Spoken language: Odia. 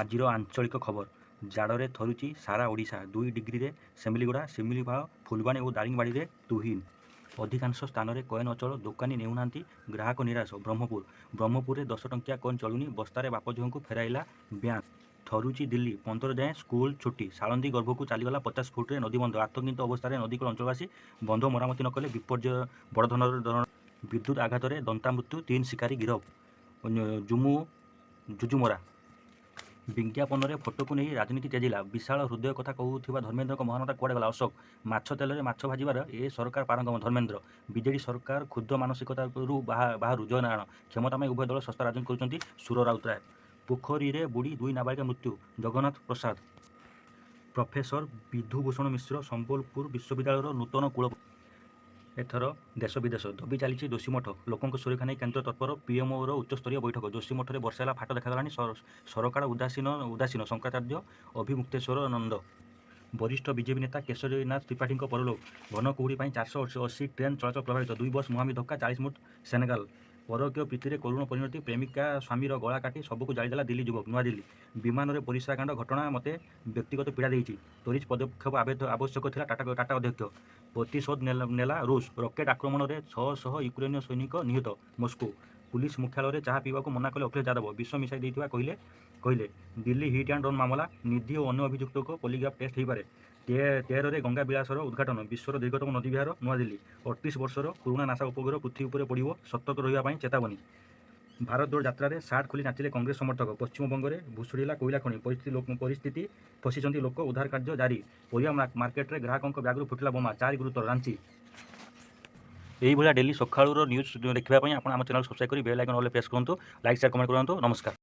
ଆଜିର ଆଞ୍ଚଳିକ ଖବର। ଜାଡ଼ରେ ଥରୁଛି ସାରା ଓଡ଼ିଶା। 2 ଡିଗ୍ରୀରେ ଶିମିଳିଗୁଡ଼ା, ଶିମିଳିପାଳ, ଫୁଲବାଣୀ ଓ ଦାରିଙ୍ଗବାଡ଼ିରେ ତୁହିନ। ଅଧିକାଂଶ ସ୍ଥାନରେ କଏନ୍ ଅଚଳ, ଦୋକାନୀ ନେଉନାହାନ୍ତି, ଗ୍ରାହକ ନିରାଶ। ବ୍ରହ୍ମପୁରରେ 10 ଟଙ୍କିଆ କଏନ୍ ଚଳୁନି, ବସ୍ତାରେ ବାପ ଝିଅଙ୍କୁ ଫେରାଇଲା ବ୍ୟାଙ୍କ। ଥରୁଛି ଦିଲ୍ଲୀ, 15 ଯାଏଁ ସ୍କୁଲ ଛୁଟି। ସାଳନ୍ଦୀ ଗର୍ଭକୁ ଚାଲିଗଲା 50 ଫୁଟରେ ନଦୀବନ୍ଧ। ଆତଙ୍କିତ ଅବସ୍ଥାରେ ନଦୀକୂଳ ଅଞ୍ଚଳବାସୀ। ବନ୍ଧ ମରାମତି ନ କଲେ ବିପର୍ଯ୍ୟୟ। ବଡ଼ ଧରଣର ବିଦ୍ୟୁତ୍ ଆଘାତରେ ଦନ୍ତାମୃତ୍ୟୁ, 3 ଶିକାରୀ ଗିରଫ। ଜୁଜୁମରା ବିଜ୍ଞାପନରେ ଫଟୋକୁ ନେଇ ରାଜନୀତି ତେଜିଲା। ବିଶାଳ ହୃଦୟ କଥା କହୁଥିବା ଧର୍ମେନ୍ଦ୍ରଙ୍କ ମହାନତା କୁଆଡ଼େ ଗଲା? ଅଶୋକ ମାଛ ତେଲରେ ମାଛ ଭାଜିବାର ଏ ସରକାର ପାରଙ୍ଗମ। ଧର୍ମେନ୍ଦ୍ର ବିଜେଡି ସରକାର କ୍ଷୁଦ୍ର ମାନସିକତାରୁ ବାହାରୁ ଜୟନାରାୟଣ। କ୍ଷମତା ପାଇଁ ଉଭୟ ଦଳ ଶସ୍ତା ରାଜନୀତି କରୁଛନ୍ତି। ସୁର ରାଉତରାୟ ପୋଖରୀରେ ବୁଡ଼ି 2 ନାବାଳିକା ମୃତ୍ୟୁ। ଜଗନ୍ନାଥ ପ୍ରସାଦ ପ୍ରଫେସର ବିଧୁଭୂଷଣ ମିଶ୍ର ସମ୍ବଲପୁର ବିଶ୍ୱବିଦ୍ୟାଳୟର ନୂତନ କୁଳପତି। ଏଥର ଦେଶ ବିଦେଶ ଦବି ଚାଲିଛି ଯୋଶୀମଠ। ଲୋକଙ୍କ ସୁରକ୍ଷା ନେଇ କେନ୍ଦ୍ର ତତ୍ପର। ପିଏମଓର ଉଚ୍ଚସ୍ତରୀୟ ବୈଠକ। ଯୋଶୀମଠରେ ବର୍ଷେ ହେଲା ଫାଟ ଦେଖାଗଲାଣି। ସରକାର ଉଦାସୀନ। ଶଙ୍କରାଚାର୍ଯ୍ୟ ଅଭିମୁକ୍ତେଶ୍ୱର ନନ୍ଦ। ବରିଷ୍ଠ ବିଜେପି ନେତା କେଶରୀନାଥ ତ୍ରିପାଠୀଙ୍କ ପରଲୋକ। ଘନ କୁହୁଡ଼ି ପାଇଁ 480 ଟ୍ରେନ୍ ଚଳାଚଳ ପ୍ରଭାବିତ। 2 ବସ୍ ମୁହାଁମୁହିଁ ଧକ୍କା, 40 ମୃତ। ସେନେଗାଲ ପରକୀୟ ପ୍ରୀତିରେ କରୁଣ ପରିଣତି। ପ୍ରେମିକା ସ୍ୱାମୀର ଗଳା କାଟି ଶବକୁ ଜାଳିଦେଲା ଦିଲ୍ଲୀ ଯୁବକ। ନୂଆଦିଲ୍ଲୀ ବିମାନରେ ପରିସ୍ରାକାଣ୍ଡ ଘଟଣା ମୋତେ ବ୍ୟକ୍ତିଗତ ପୀଡ଼ା ଦେଇଛି। ତ୍ୱରିତ ପଦକ୍ଷେପ ଆବଶ୍ୟକ ଥିଲା। ଟାଟା ଅଧ୍ୟକ୍ଷ। ପ୍ରତିଶୋଧ ନେଲା ରୁଷ। ରକେଟ୍ ଆକ୍ରମଣରେ 600 ୟୁକ୍ରେନୀୟ ସୈନିକ ନିହତ। ମସ୍କୋ ପୁଲିସ ମୁଖ୍ୟାଳୟରେ ଚାହା ପିଇବାକୁ ମନା କଲେ ଅଖିଳେଶ ଯାଦବ। ବିଷ ମିଶାଇ ଦେଇଥିବା କହିଲେ। ଦିଲ୍ଲୀ ହିଟ୍ ଆଣ୍ଡ ରନ୍ ମାମଲା। ନିଧି ଓ ଅନ୍ୟ ଅଭିଯୁକ୍ତଙ୍କ ପଲିଗ୍ରାଫ ଟେଷ୍ଟ ହୋଇପାରେ। 13ରେ ଗଙ୍ଗା ବିଳାସର ଉଦ୍ଘାଟନ। ବିଶ୍ୱର ଦୀର୍ଘତମ ନଦୀ ବିହାର। ନୂଆଦିଲ୍ଲୀ 38 ବର୍ଷର ପୁରୁଣା ନାସା ଉପଗ୍ରହ ପୃଥିବୀ ଉପରେ ପଡ଼ିବ। ସତର୍କ ରହିବା ପାଇଁ ଚେତାବନୀ। ଭାରତ ଦୌଡ଼ ଯାତ୍ରାରେ ସାର୍ଟ ଖୋଲି ନାଚିଲେ କଂଗ୍ରେସ ସମର୍ଥକ। ପଶ୍ଚିମବଙ୍ଗରେ ଭୁଶୁଡ଼ିଲା କୋଇଲା ଖଣି। ପରିସ୍ଥିତି ଫସିଛନ୍ତି ଲୋକ। ଉଦ୍ଧାର କାର୍ଯ୍ୟ ଜାରି। ପରିବା ମାର୍କେଟରେ ଗ୍ରାହକଙ୍କ ବ୍ୟାଗରୁ ଫୁଟିଲା ବୋମା। 4 ଗୁରୁତର। ରାଞ୍ଚି ଏଇଭଳିଆ ଡେଲି ସକାଳର ନ୍ୟୁଜ୍ ଦେଖିବା ପାଇଁ ଆପଣ ଆମ ଚ୍ୟାନେଲ୍ ସବସ୍କ୍ରାଇବ୍ କରି ବେଲ୍ ଆଇକନ୍ ଅଲ୍ରେ ପ୍ରେସ୍ କରନ୍ତୁ। ଲାଇକ୍, ସେୟାର, କମେଣ୍ଟ କରନ୍ତୁ। ନମସ୍କାର।